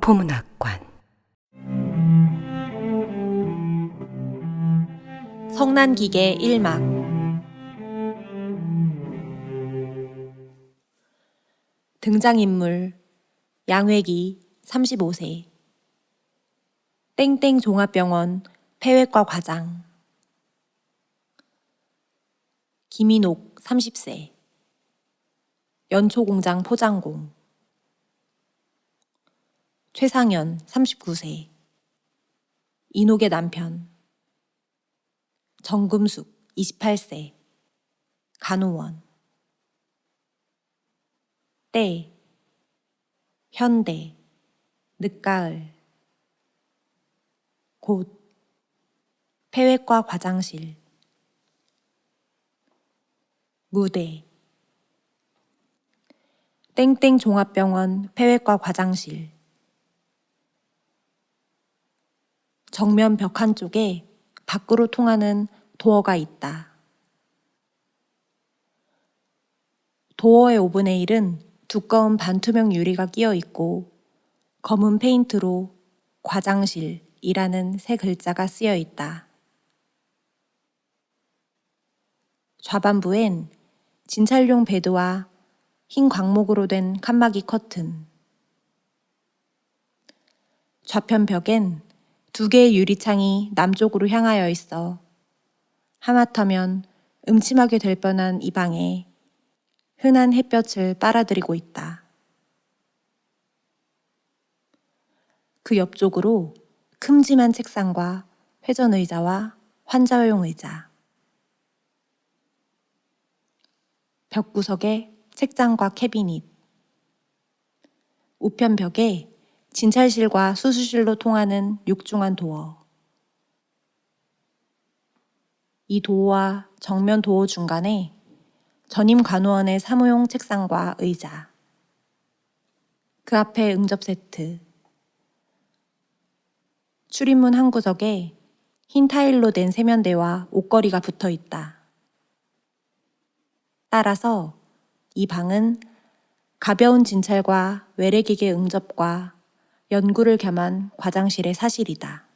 교포문학관. 성난기계 1막. 등장인물 양회기 35세, 땡땡 종합병원 폐회과 과장. 김인옥 30세, 연초공장 포장공. 최상현 39세, 인옥의 남편. 정금숙 28세, 간호원. 때, 현대, 늦가을. 곳, 폐회과 과장실. 무대, 땡땡 종합병원 폐회과 과장실. 정면 벽 한쪽에 밖으로 통하는 도어가 있다. 도어의 5분의 1은 두꺼운 반투명 유리가 끼어 있고 검은 페인트로 과장실이라는 세 글자가 쓰여 있다. 좌반부엔 진찰용 베드와 흰 광목으로 된 칸막이 커튼. 좌편 벽엔 2개의 유리창이 남쪽으로 향하여 있어 하마터면 음침하게 될 뻔한 이 방에 흔한 햇볕을 빨아들이고 있다. 그 옆쪽으로 큼직한 책상과 회전 의자와 환자용 의자. 벽 구석에 책장과 캐비닛. 우편 벽에 진찰실과 수술실로 통하는 육중한 도어. 이 도어와 정면 도어 중간에 전임 간호원의 사무용 책상과 의자. 그 앞에 응접 세트. 출입문 한 구석에 흰 타일로 된 세면대와 옷걸이가 붙어 있다. 따라서 이 방은 가벼운 진찰과 외래기계 응접과 연구를 겸한 과장실의 사실이다.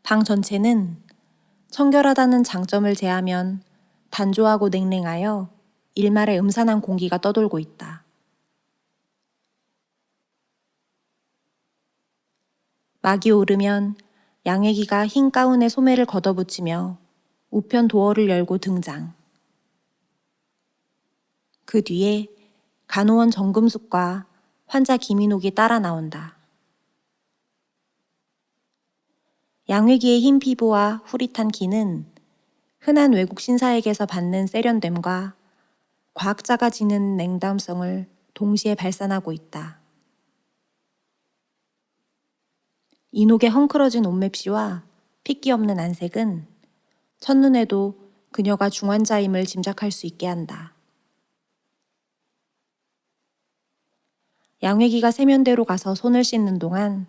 방 전체는 청결하다는 장점을 제하면 단조하고 냉랭하여 일말의 음산한 공기가 떠돌고 있다. 막이 오르면 양회기가 흰 가운에 소매를 걷어붙이며 우편 도어를 열고 등장. 그 뒤에 간호원 정금숙과 환자 김인옥이 따라 나온다. 양회기의 흰 피부와 후릿한 기는 흔한 외국 신사에게서 받는 세련됨과 과학자가 지닌 냉담성을 동시에 발산하고 있다. 인옥의 헝클어진 옷맵시와 핏기 없는 안색은 첫눈에도 그녀가 중환자임을 짐작할 수 있게 한다. 양회기가 세면대로 가서 손을 씻는 동안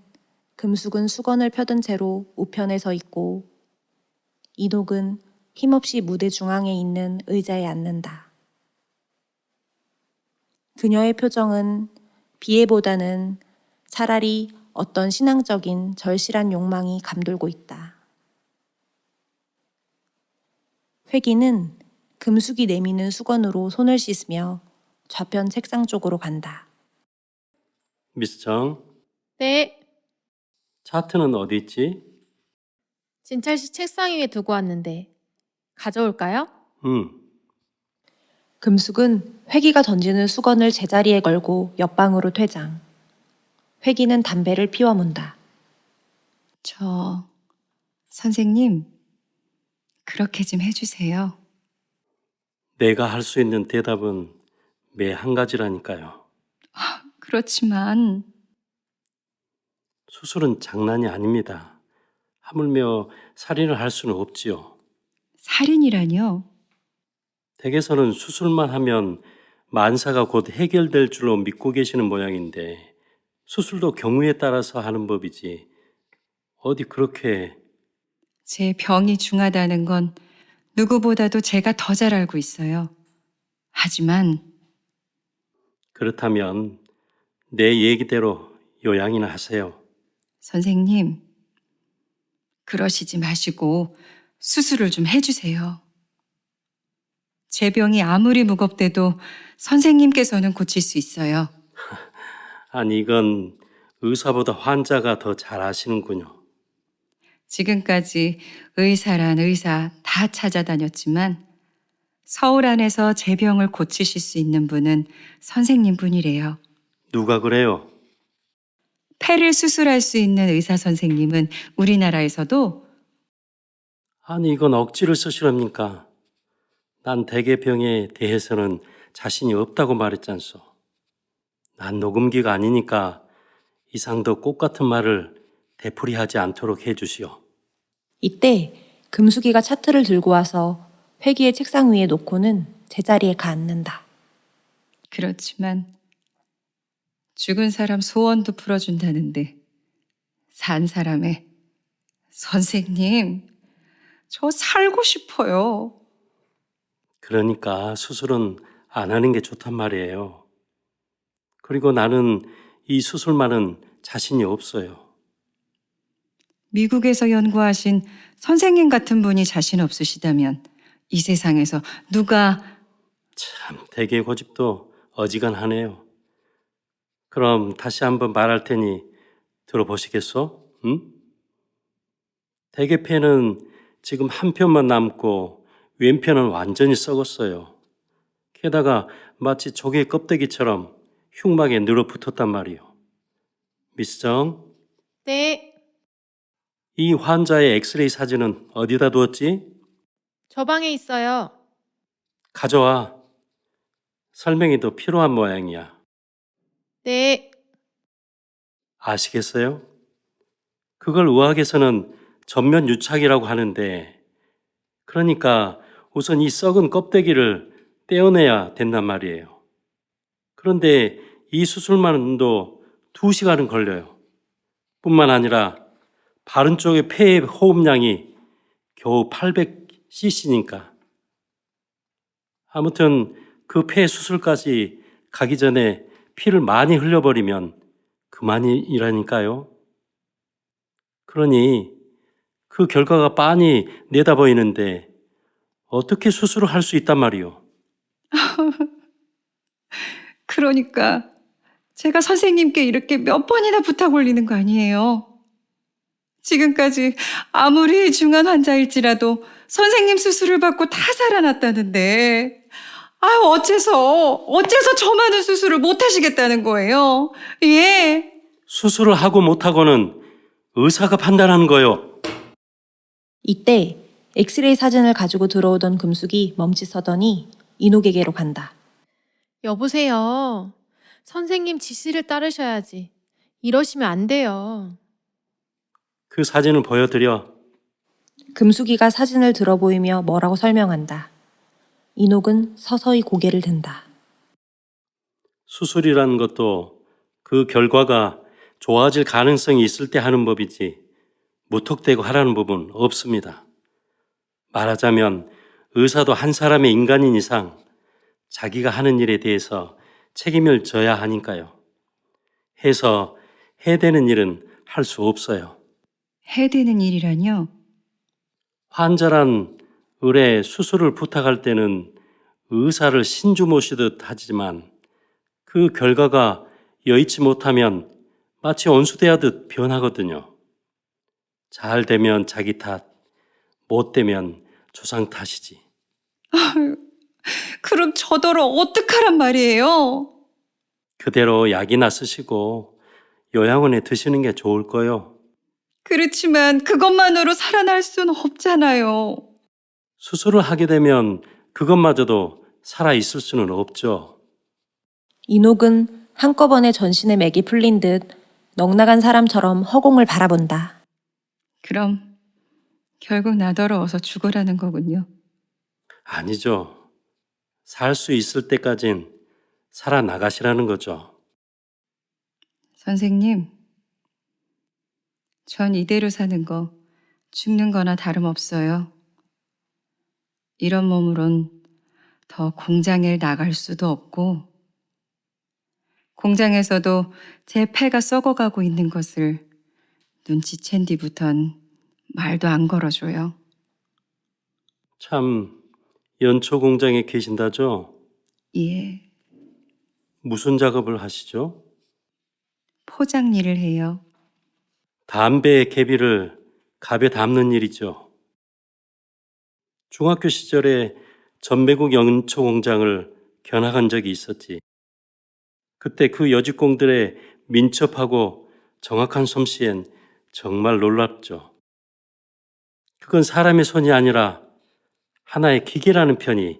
금숙은 수건을 펴든 채로 우편에 서 있고 인옥은 힘없이 무대 중앙에 있는 의자에 앉는다. 그녀의 표정은 비애보다는 차라리 어떤 신앙적인 절실한 욕망이 감돌고 있다. 회기는 금숙이 내미는 수건으로 손을 씻으며 좌편 책상 쪽으로 간다. 미스 정, 네, 차트는 어디 있지? 진찰실 책상 위에 두고 왔는데 가져올까요? 금숙은 회기가 던지는 수건을 제자리에 걸고 옆방으로 퇴장. 회기는 담배를 피워문다. 선생님, 그렇게 좀 해주세요. 내가 할 수 있는 대답은 매 한 가지라니까요. 그렇지만 수술은 장난이 아닙니다. 하물며 살인을 할 수는 없지요. 살인이라뇨? 댁에서는 수술만 하면 만사가 곧 해결될 줄로 믿고 계시는 모양인데 수술도 경우에 따라서 하는 법이지 어디 그렇게. 제 병이 중하다는 건 누구보다도 제가 더 잘 알고 있어요. 하지만 그렇다면 내 얘기대로 요양이나 하세요. 선생님, 그러시지 마시고 수술을 좀 해주세요. 제 병이 아무리 무겁대도 선생님께서는 고칠 수 있어요. 아니, 이건 의사보다 환자가 더 잘 아시는군요. 지금까지 의사란 의사 다 찾아다녔지만 서울 안에서 제 병을 고치실 수 있는 분은 선생님 분이래요. 누가 그래요? 폐를 수술할 수 있는 의사 선생님은 우리나라에서도 아니, 이건 억지를 쓰시렵니까? 난 대개병에 대해서는 자신이 없다고 말했잖소. 난 녹음기가 아니니까 이상도 꽃 같은 말을 되풀이하지 않도록 해주시오. 이때 금숙이가 차트를 들고 와서 회기의 책상 위에 놓고는 제자리에 가 앉는다. 그렇지만 죽은 사람 소원도 풀어준다는데 산 사람의 선생님, 저 살고 싶어요. 그러니까 수술은 안 하는 게 좋단 말이에요. 그리고 나는 이 수술만은 자신이 없어요. 미국에서 연구하신 선생님 같은 분이 자신 없으시다면 이 세상에서 누가 참, 대개 고집도 어지간하네요. 그럼 다시 한번 말할 테니 들어보시겠소? 응? 대개폐는 지금 한 편만 남고 왼편은 완전히 썩었어요. 게다가 마치 조개 껍데기처럼 흉막에 늘어붙었단 말이요. 미스 정, 네, 이 환자의 엑스레이 사진은 어디다 두었지? 저 방에 있어요. 가져와. 설명이 더 필요한 모양이야. 네, 아시겠어요? 그걸 의학에서는 전면 유착이라고 하는데, 그러니까 우선 이 썩은 껍데기를 떼어내야 된단 말이에요. 그런데 이 수술만도 2시간은 걸려요. 뿐만 아니라 바른 쪽의 폐의 호흡량이 겨우 800cc니까. 아무튼 그 폐 수술까지 가기 전에 피를 많이 흘려버리면 그만이라니까요. 그러니 그 결과가 빤히 내다 보이는데 어떻게 수술을 할 수 있단 말이요. 그러니까 제가 선생님께 이렇게 몇 번이나 부탁 올리는 거 아니에요. 지금까지 아무리 중한 환자일지라도 선생님 수술을 받고 다 살아났다는데 아유 어째서 저 많은 수술을 못 하시겠다는 거예요. 예. 수술을 하고 못하고는 의사가 판단하는 거요. 이때 엑스레이 사진을 가지고 들어오던 금숙이 멈칫서더니 이녹에게로 간다. 여보세요. 선생님 지시를 따르셔야지. 이러시면 안 돼요. 그 사진을 보여드려. 금숙이가 사진을 들어 보이며 뭐라고 설명한다. 이녹은 서서히 고개를 든다. 수술이라는 것도 그 결과가 좋아질 가능성이 있을 때 하는 법이지 무턱대고 하라는 법은 없습니다. 말하자면 의사도 한 사람의 인간인 이상 자기가 하는 일에 대해서 책임을 져야 하니까요. 해서 해대는 일은 할 수 없어요. 해대는 일이라뇨? 환자란 의뢰 수술을 부탁할 때는 의사를 신주 모시듯 하지만 그 결과가 여의치 못하면 마치 원수대하듯 변하거든요. 잘 되면 자기 탓, 못 되면 조상 탓이지. 그럼 저더러 어떡하란 말이에요? 그대로 약이나 쓰시고 요양원에 드시는 게 좋을 거요. 그렇지만 그것만으로 살아날 순 없잖아요. 수술을 하게 되면 그것마저도 살아있을 수는 없죠. 이녹은 한꺼번에 전신에 맥이 풀린 듯 넉나간 사람처럼 허공을 바라본다. 그럼 결국 나더러워서 죽으라는 거군요. 아니죠. 살 수 있을 때까진 살아나가시라는 거죠. 선생님, 전 이대로 사는 거 죽는 거나 다름없어요. 이런 몸으론 더 공장에 나갈 수도 없고 공장에서도 제 폐가 썩어가고 있는 것을 눈치챈 뒤부턴 말도 안 걸어줘요. 참, 연초 공장에 계신다죠? 예, 무슨 작업을 하시죠? 포장 일을 해요. 담배의 개비를 갑에 담는 일이죠. 중학교 시절에 전매국 연초 공장을 견학한 적이 있었지. 그때 그 여직공들의 민첩하고 정확한 솜씨엔 정말 놀랍죠. 그건 사람의 손이 아니라 하나의 기계라는 편이.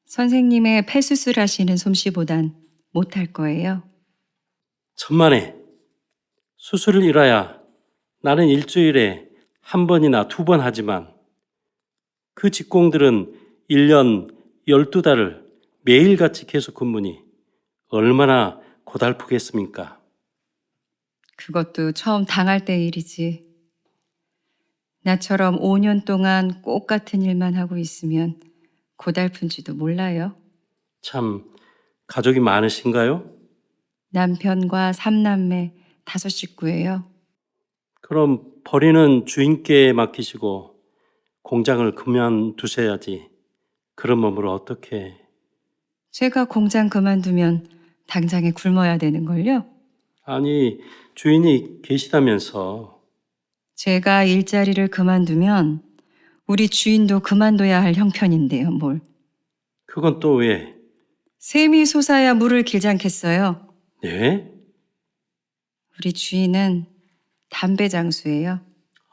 선생님의 폐수술 하시는 솜씨보단 못할 거예요. 천만에 수술을 이뤄야 나는 일주일에 한 번이나 두 번 하지만 그 직공들은 1년 12달을 매일같이 계속 근무니 얼마나 고달프겠습니까? 그것도 처음 당할 때 일이지. 나처럼 5년 동안 꼭 같은 일만 하고 있으면 고달픈지도 몰라요. 참 가족이 많으신가요? 남편과 3남매 5식구예요. 그럼 벌이는 주인께 맡기시고 공장을 그만두셔야지. 그런 몸으로 어떻게... 제가 공장 그만두면 당장에 굶어야 되는걸요? 아니, 주인이 계시다면서. 제가 일자리를 그만두면 우리 주인도 그만둬야 할 형편인데요, 뭘. 그건 또 왜? 샘이 솟아야 물을 길지 않겠어요? 네? 우리 주인은 담배 장수예요.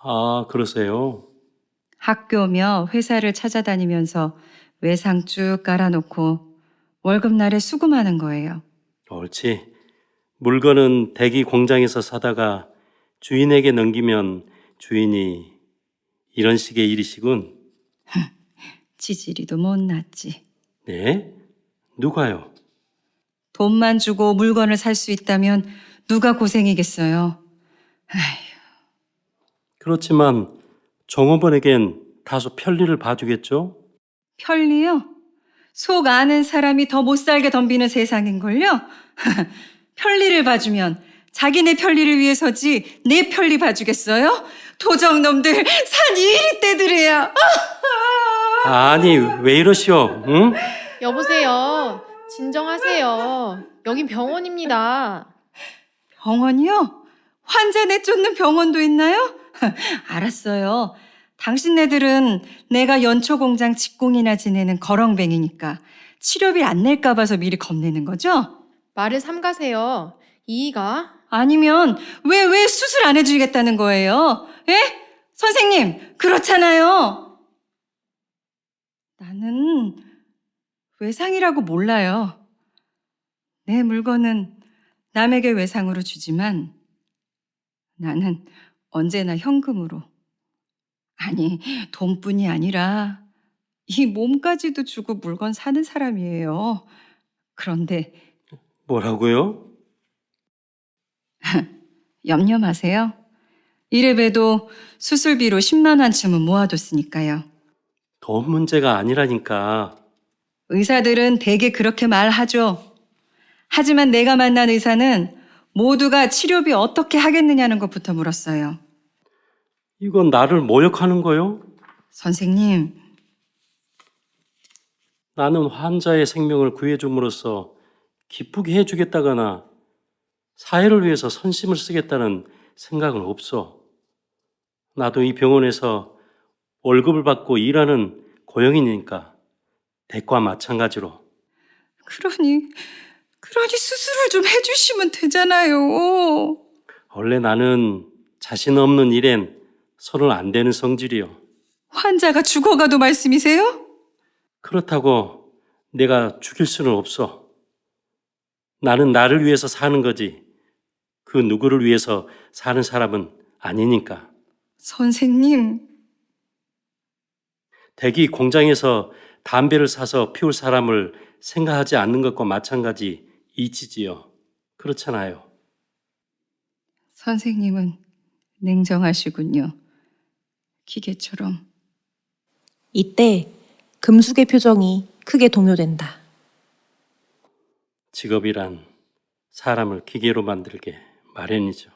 아, 그러세요? 학교며 회사를 찾아다니면서 외상 쭉 깔아놓고 월급날에 수금하는 거예요. 옳지. 물건은 대기 공장에서 사다가 주인에게 넘기면 주인이 이런 식의 일이시군. 지지리도 못났지. 네? 누가요? 돈만 주고 물건을 살 수 있다면 누가 고생이겠어요. 그렇지만 종업원에겐 다소 편리를 봐주겠죠? 편리요? 속 아는 사람이 더 못 살게 덤비는 세상인걸요? 편리를 봐주면 자기네 편리를 위해서지 내 편리 봐주겠어요? 도적놈들 산 이리 떼들이야. 아니, 왜 이러시오? 응? 여보세요. 진정하세요. 여긴 병원입니다. 병원이요? 환자 내쫓는 병원도 있나요? 알았어요. 당신네들은 내가 연초공장 직공이나 지내는 거렁뱅이니까 치료비 안 낼까 봐서 미리 겁내는 거죠? 말을 삼가세요. 이의가? 아니면 왜 수술 안 해주겠다는 거예요? 예? 선생님, 그렇잖아요. 나는 외상이라고 몰라요. 내 물건은 남에게 외상으로 주지만 나는 언제나 현금으로. 아니, 돈뿐이 아니라 이 몸까지도 주고 물건 사는 사람이에요. 그런데 뭐라고요? 염려 마세요. 이래봬도 수술비로 10만 원쯤은 모아뒀으니까요. 돈 문제가 아니라니까. 의사들은 대개 그렇게 말하죠. 하지만 내가 만난 의사는 모두가 치료비 어떻게 하겠느냐는 것부터 물었어요. 이건 나를 모욕하는 거요? 선생님, 나는 환자의 생명을 구해줌으로써 기쁘게 해주겠다거나 사회를 위해서 선심을 쓰겠다는 생각은 없어. 나도 이 병원에서 월급을 받고 일하는 고용이니까 대과 마찬가지로. 그러니 수술을 좀 해주시면 되잖아요. 원래 나는 자신 없는 일엔 손을 안 대는 성질이요. 환자가 죽어가도 말씀이세요? 그렇다고 내가 죽일 수는 없어. 나는 나를 위해서 사는 거지. 그 누구를 위해서 사는 사람은 아니니까. 선생님, 대기 공장에서 담배를 사서 피울 사람을 생각하지 않는 것과 마찬가지 이치지요. 그렇잖아요. 선생님은 냉정하시군요. 기계처럼. 이때 금숙의 표정이 크게 동요된다. 직업이란 사람을 기계로 만들게 마련이죠.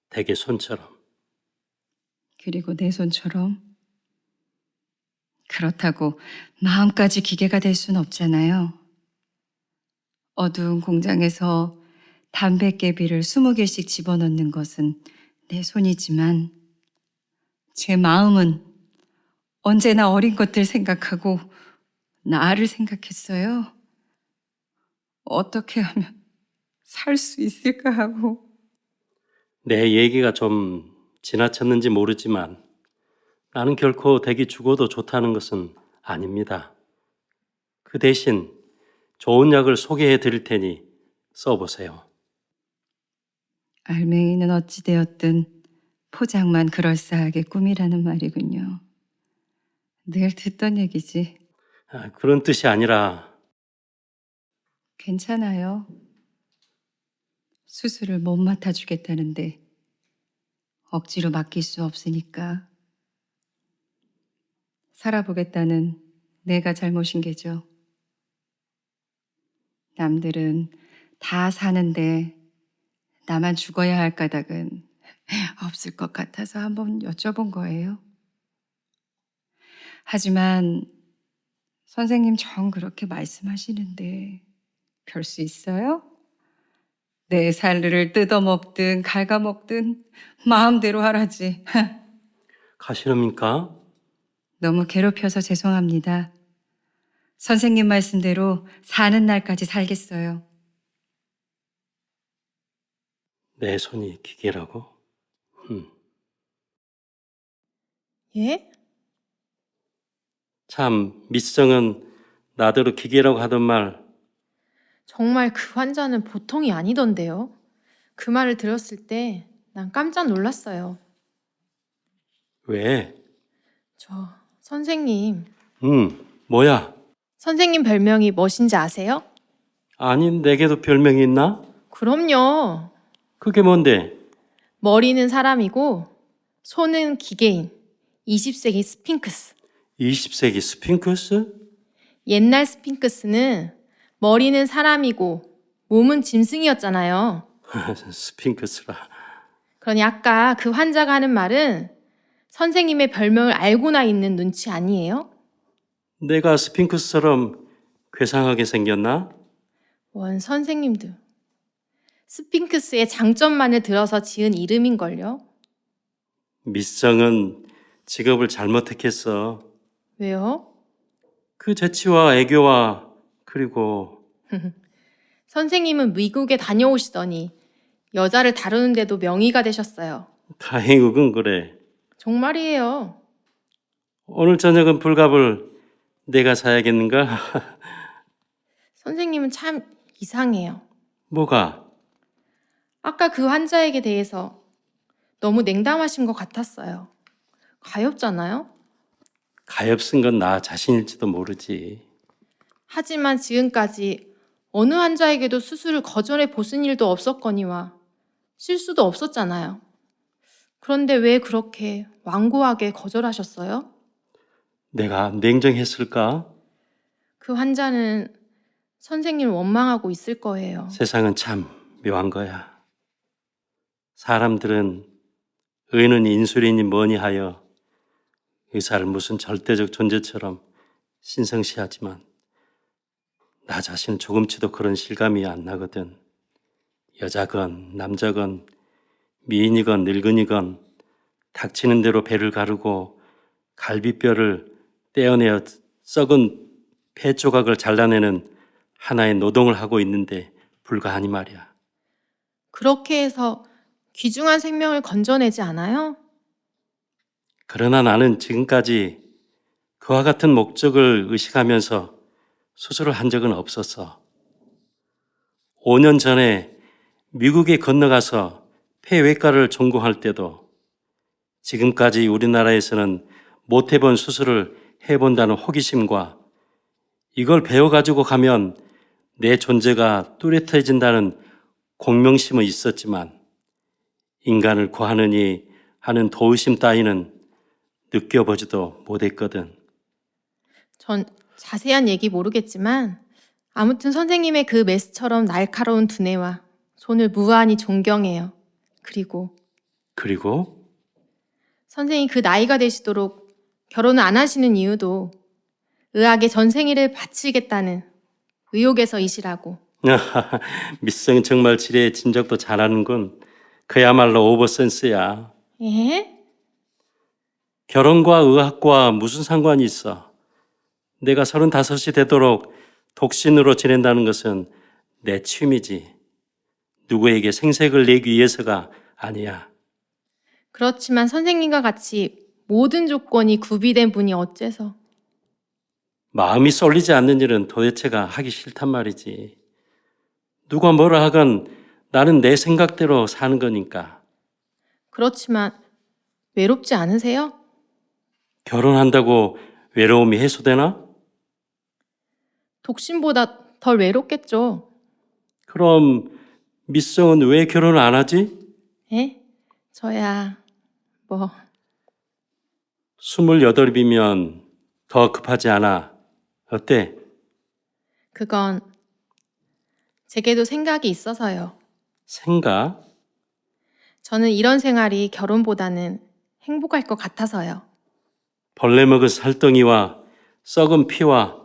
대개 손처럼. 그리고 내 손처럼. 그렇다고 마음까지 기계가 될 순 없잖아요. 어두운 공장에서 담뱃개비를 20개씩 집어넣는 것은 내 손이지만 제 마음은 언제나 어린 것들 생각하고 나를 생각했어요. 어떻게 하면 살 수 있을까 하고. 내 얘기가 좀 지나쳤는지 모르지만 나는 결코 댁이 죽어도 좋다는 것은 아닙니다. 그 대신 좋은 약을 소개해 드릴 테니 써보세요. 알맹이는 어찌되었든 포장만 그럴싸하게 꿈이라는 말이군요. 늘 듣던 얘기지. 그런 뜻이 아니라 괜찮아요. 수술을 못 맡아주겠다는데 억지로 맡길 수 없으니까. 살아보겠다는 내가 잘못인 게죠. 남들은 다 사는데 나만 죽어야 할 까닭은 없을 것 같아서 한번 여쭤본 거예요. 하지만 선생님 정 그렇게 말씀하시는데 별 수 있어요? 내 살을 뜯어먹든 갉아먹든 마음대로 하라지. 가시렵니까? 너무 괴롭혀서 죄송합니다. 선생님 말씀대로 사는 날까지 살겠어요. 내 손이 기계라고? 예? 참 미수정은 나더러 기계라고 하던 말 정말 그 환자는 보통이 아니던데요. 그 말을 들었을 때 난 깜짝 놀랐어요. 왜? 선생님. 뭐야? 선생님 별명이 무엇인지 아세요? 아니 내게도 별명이 있나? 그럼요. 그게 뭔데? 머리는 사람이고 손은 기계인 20세기 스핑크스. 20세기 스핑크스? 옛날 스핑크스는 머리는 사람이고 몸은 짐승이었잖아요. 스핑크스라. 그러니 아까 그 환자가 하는 말은 선생님의 별명을 알고나 있는 눈치 아니에요? 내가 스핑크스처럼 괴상하게 생겼나? 원 선생님도 스핑크스의 장점만을 들어서 지은 이름인걸요? 미수정은 직업을 잘못 택했어. 왜요? 그 재치와 애교와 그리고 선생님은 미국에 다녀오시더니 여자를 다루는데도 명의가 되셨어요. 다행이군 그래. 정말이에요. 오늘 저녁은 불갑을 내가 사야겠는가? 선생님은 참 이상해요. 뭐가? 아까 그 환자에게 대해서 너무 냉담하신 것 같았어요. 가엾잖아요? 가엾은 건 나 자신일지도 모르지. 하지만 지금까지 어느 환자에게도 수술을 거절해 보신 일도 없었거니와 실수도 없었잖아요. 그런데 왜 그렇게 완고하게 거절하셨어요? 내가 냉정했을까? 그 환자는 선생님을 원망하고 있을 거예요. 세상은 참 묘한 거야. 사람들은 의는 인술이니 뭐니 하여 의사를 무슨 절대적 존재처럼 신성시하지만 나 자신은 조금치도 그런 실감이 안 나거든. 여자건 남자건 미인이건 늙은이건 닥치는 대로 배를 가르고 갈비뼈를 떼어내어 썩은 폐 조각을 잘라내는 하나의 노동을 하고 있는데 불과하니 말이야. 그렇게 해서 귀중한 생명을 건져내지 않아요? 그러나 나는 지금까지 그와 같은 목적을 의식하면서 수술을 한 적은 없었어. 5년 전에 미국에 건너가서 폐외과를 전공할 때도 지금까지 우리나라에서는 못 해본 수술을 해본다는 호기심과 이걸 배워가지고 가면 내 존재가 뚜렷해진다는 공명심은 있었지만 인간을 구하느니 하는 도의심 따위는 느껴보지도 못했거든. 전 자세한 얘기 모르겠지만 아무튼 선생님의 그 메스처럼 날카로운 두뇌와 손을 무한히 존경해요. 그리고 그리고 선생님 그 나이가 되시도록 결혼을 안 하시는 이유도 의학에 전생일을 바치겠다는 의욕에서이시라고. 미성 정말 지레 짐작도 잘하는군. 그야말로 오버센스야. 예? 결혼과 의학과 무슨 상관이 있어? 내가 35이 되도록 독신으로 지낸다는 것은 내 취미지. 누구에게 생색을 내기 위해서가 아니야. 그렇지만 선생님과 같이 모든 조건이 구비된 분이 어째서. 마음이 쏠리지 않는 일은 도대체가 하기 싫단 말이지. 누가 뭐라 하건 나는 내 생각대로 사는 거니까. 그렇지만 외롭지 않으세요? 결혼한다고 외로움이 해소되나? 독신보다 덜 외롭겠죠. 그럼 미성은 왜 결혼을 안 하지? 예? 저야 뭐 28이면 더 급하지 않아. 어때? 그건 제게도 생각이 있어서요. 생각? 저는 이런 생활이 결혼보다는 행복할 것 같아서요. 벌레 먹은 살덩이와 썩은 피와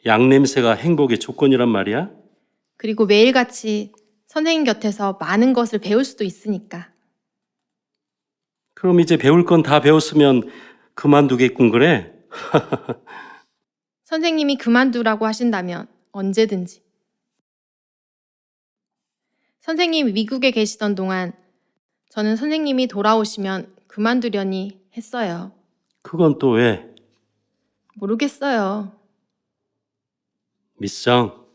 양 냄새가 행복의 조건이란 말이야? 그리고 매일같이 선생님 곁에서 많은 것을 배울 수도 있으니까. 그럼 이제 배울 건 다 배웠으면 그만두겠군 그래? 선생님이 그만두라고 하신다면 언제든지. 선생님이 미국에 계시던 동안 저는 선생님이 돌아오시면 그만두려니 했어요. 그건 또 왜? 모르겠어요. 미성,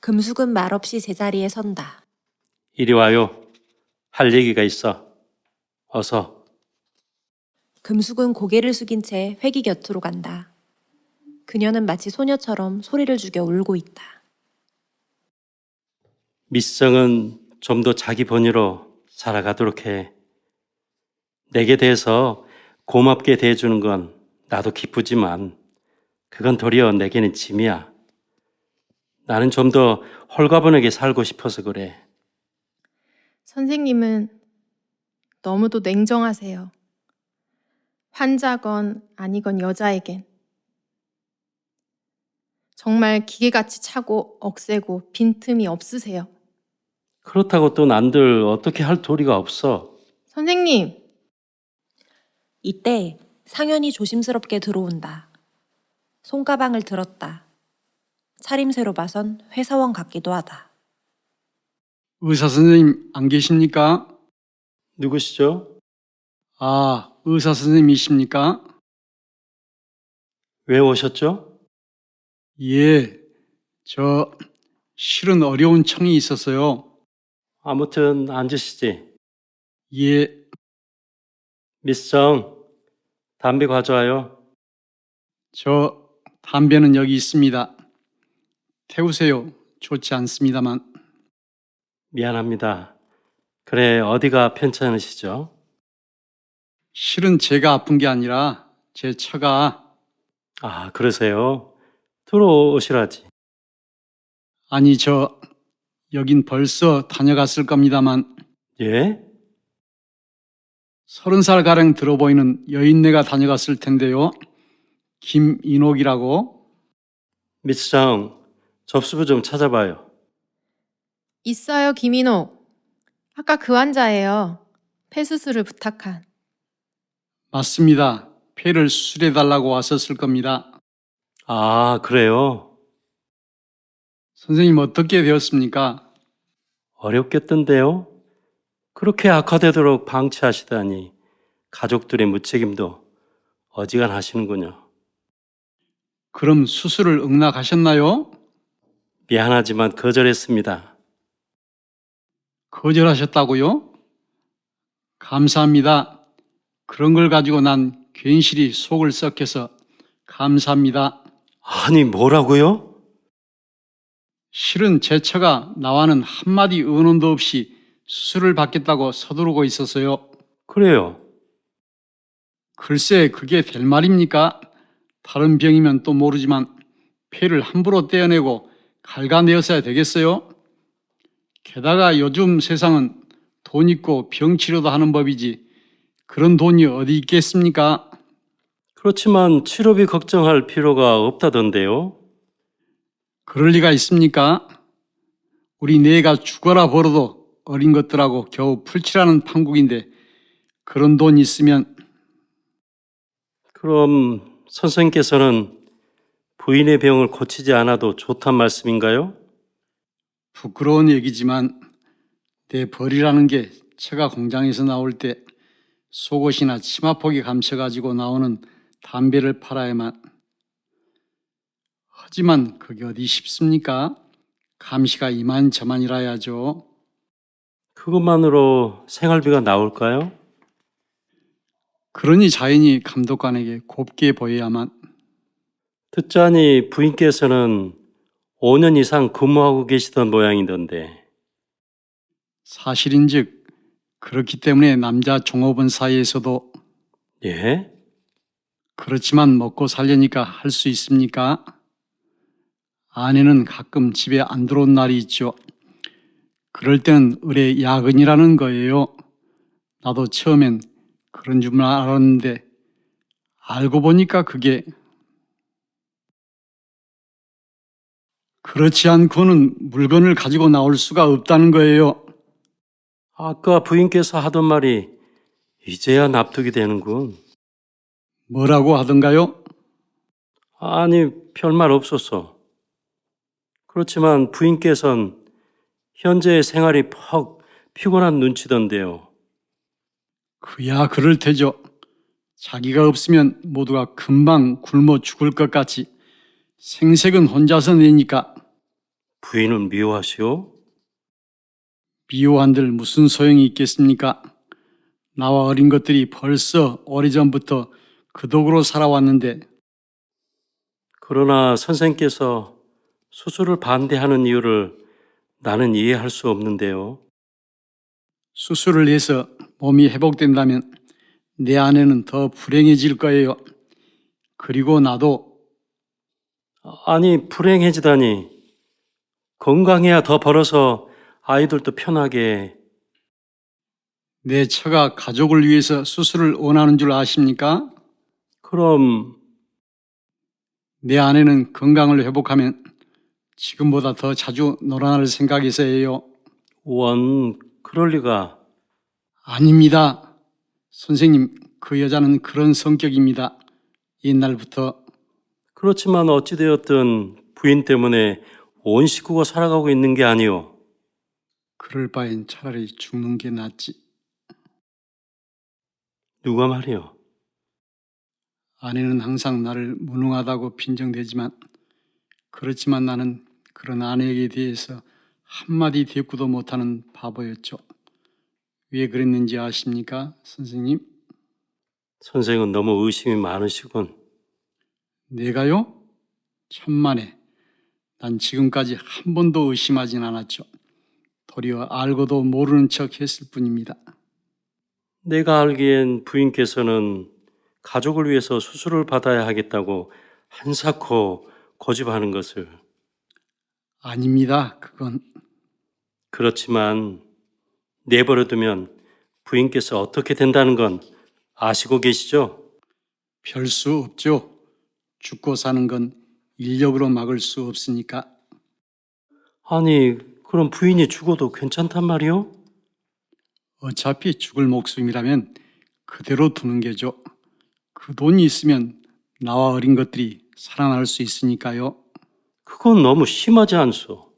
금숙은 말없이 제자리에 선다. 이리 와요. 할 얘기가 있어. 어서. 금숙은 고개를 숙인 채 회기 곁으로 간다. 그녀는 마치 소녀처럼 소리를 죽여 울고 있다. 미성은 좀 더 자기 번호로 살아가도록 해. 내게 대해서 고맙게 대해주는 건 나도 기쁘지만 그건 도리어 내게는 짐이야. 나는 좀 더 홀가분하게 살고 싶어서 그래. 선생님은 너무도 냉정하세요. 환자건 아니건 여자에겐. 정말 기계같이 차고 억세고 빈틈이 없으세요. 그렇다고 또 난들 어떻게 할 도리가 없어. 선생님, 이때 상현이 조심스럽게 들어온다. 손가방을 들었다. 차림새로 봐선 회사원 같기도 하다. 의사 선생님 안 계십니까? 누구시죠? 아, 의사 선생님이십니까? 왜 오셨죠? 예, 저 실은 어려운 청이 있어서요. 아무튼 앉으시지. 예, 미성, 담배 가져와요. 저 담배는 여기 있습니다. 태우세요. 좋지 않습니다만. 미안합니다. 그래, 어디가 편찮으시죠? 실은 제가 아픈 게 아니라 제 차가 아, 그러세요? 들어오시라지. 아니 여긴 벌써 다녀갔을 겁니다만 예? 30살 가량 들어 보이는 여인네가 다녀갔을 텐데요. 김인옥이라고. 미성, 접수부 좀 찾아봐요. 있어요, 김인옥. 아까 그 환자예요. 폐수술을 부탁한. 맞습니다. 폐를 수술해달라고 왔었을 겁니다. 아, 그래요? 선생님 어떻게 되었습니까? 어렵겠던데요? 그렇게 악화되도록 방치하시다니 가족들의 무책임도 어지간하시는군요. 그럼 수술을 응낙하셨나요? 미안하지만 거절했습니다. 거절하셨다고요? 감사합니다. 그런 걸 가지고 난 괜시리 속을 썩해서 감사합니다. 아니, 뭐라고요? 실은 제 처가 나와는 한마디 의논도 없이 수술을 받겠다고 서두르고 있었어요. 그래요. 글쎄 그게 될 말입니까? 다른 병이면 또 모르지만 폐를 함부로 떼어내고 갉아내었어야 되겠어요? 게다가 요즘 세상은 돈 있고 병 치료도 하는 법이지 그런 돈이 어디 있겠습니까? 그렇지만 치료비 걱정할 필요가 없다던데요. 그럴 리가 있습니까? 우리 내가 죽어라 벌어도 어린 것들하고 겨우 풀칠하는 판국인데 그런 돈 있으면 그럼 선생님께서는 부인의 병을 고치지 않아도 좋단 말씀인가요? 부끄러운 얘기지만 내 벌이라는 게 처가 공장에서 나올 때 속옷이나 치마폭이 감춰가지고 나오는 담배를 팔아야만. 하지만 그게 어디 쉽습니까? 감시가 이만저만이라야죠. 그것만으로 생활비가 나올까요? 그러니 자연히 감독관에게 곱게 보여야만. 듣자니 부인께서는 5년 이상 근무하고 계시던 모양이던데. 사실인즉 그렇기 때문에 남자 종업원 사이에서도 예? 그렇지만 먹고 살려니까 할 수 있습니까? 아내는 가끔 집에 안 들어온 날이 있죠. 그럴 때는 의뢰 야근이라는 거예요. 나도 처음엔 그런 줄만 알았는데 알고 보니까 그게 그렇지 않고는 물건을 가지고 나올 수가 없다는 거예요. 아까 부인께서 하던 말이 이제야 납득이 되는군. 뭐라고 하던가요? 아니, 별말 없었어. 그렇지만 부인께선 현재의 생활이 퍽 피곤한 눈치던데요. 그야 그럴 테죠. 자기가 없으면 모두가 금방 굶어 죽을 것 같이 생색은 혼자서 내니까 부인은 미워하시오? 미워한들 무슨 소용이 있겠습니까? 나와 어린 것들이 벌써 오래전부터 그 덕으로 살아왔는데 그러나 선생께서 수술을 반대하는 이유를 나는 이해할 수 없는데요. 수술을 해서 몸이 회복된다면 내 아내는 더 불행해질 거예요. 그리고 나도 아니, 불행해지다니. 건강해야 더 벌어서 아이들도 편하게. 내 처가 가족을 위해서 수술을 원하는 줄 아십니까? 그럼 내 아내는 건강을 회복하면 지금보다 더 자주 놀아날 생각에서예요. 그럴 리가. 아닙니다. 선생님, 그 여자는 그런 성격입니다. 옛날부터. 그렇지만 어찌되었든 부인 때문에 온 식구가 살아가고 있는 게 아니오. 그럴 바엔 차라리 죽는 게 낫지. 누가 말이오? 아내는 항상 나를 무능하다고 빈정대지만 그렇지만 나는 그런 아내에게 대해서 한마디 대꾸도 못하는 바보였죠. 왜 그랬는지 아십니까, 선생님? 선생은 너무 의심이 많으시군. 내가요? 천만에. 난 지금까지 한 번도 의심하진 않았죠. 도리어 알고도 모르는 척 했을 뿐입니다. 내가 알기엔 부인께서는 가족을 위해서 수술을 받아야 하겠다고 한사코 고집하는 것을. 아닙니다. 그건 그렇지만 내버려두면 부인께서 어떻게 된다는 건 아시고 계시죠? 별 수 없죠. 죽고 사는 건 인력으로 막을 수 없으니까. 아니, 그럼 부인이 죽어도 괜찮단 말이오? 어차피 죽을 목숨이라면 그대로 두는 게죠. 그 돈이 있으면 나와 어린 것들이 살아날 수 있으니까요. 그건 너무 심하지 않소?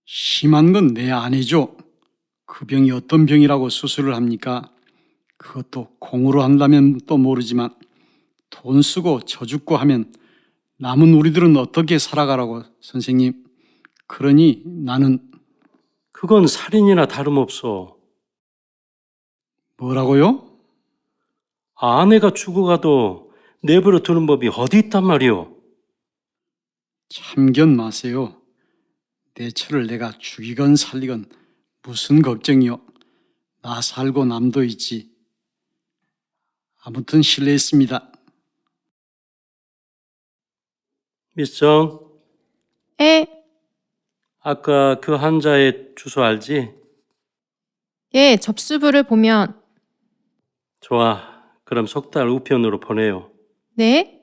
심한 건 내 아내죠. 그 병이 어떤 병이라고 수술을 합니까? 그것도 공으로 한다면 또 모르지만 돈 쓰고 저 죽고 하면 남은 우리들은 어떻게 살아가라고, 선생님. 그러니 나는 그건 살인이나 다름없소. 뭐라고요? 아내가 죽어가도 내버려 두는 법이 어디 있단 말이오? 참견 마세요. 내 처를 내가 죽이건 살리건 무슨 걱정이요. 나 살고 남도 있지. 아무튼 실례했습니다. 미스정, 에, 아까 그 환자의 주소 알지? 예, 접수부를 보면, 좋아. 그럼 석 달 우편으로 보내요. 네?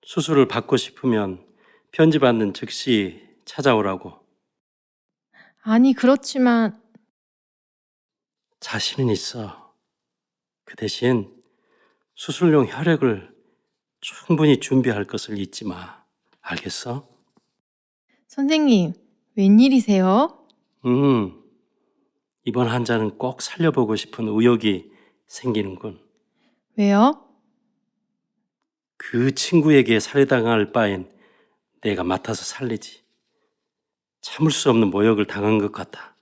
수술을 받고 싶으면 편지 받는 즉시 찾아오라고. 아니, 그렇지만, 자신은 있어. 그 대신 수술용 혈액을 충분히 준비할 것을 잊지 마. 알겠어? 선생님, 웬일이세요? 이번 환자는 꼭 살려보고 싶은 의욕이 생기는군. 왜요? 그 친구에게 살해당할 바엔 내가 맡아서 살리지. 참을 수 없는 모욕을 당한 것 같아.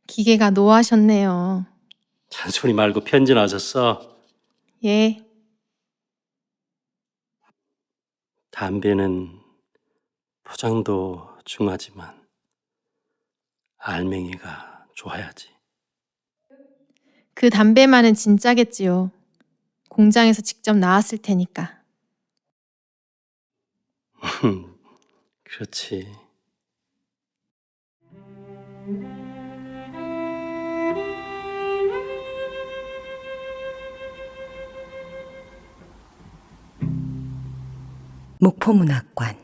기계가 노하셨네요. 잔소리 말고 편지나 어서 써. 예, 담배는 포장도 중하지만 알맹이가 좋아야지. 그 담배만은 진짜겠지요. 공장에서 직접 나왔을 테니까. 그렇지. 목포문학관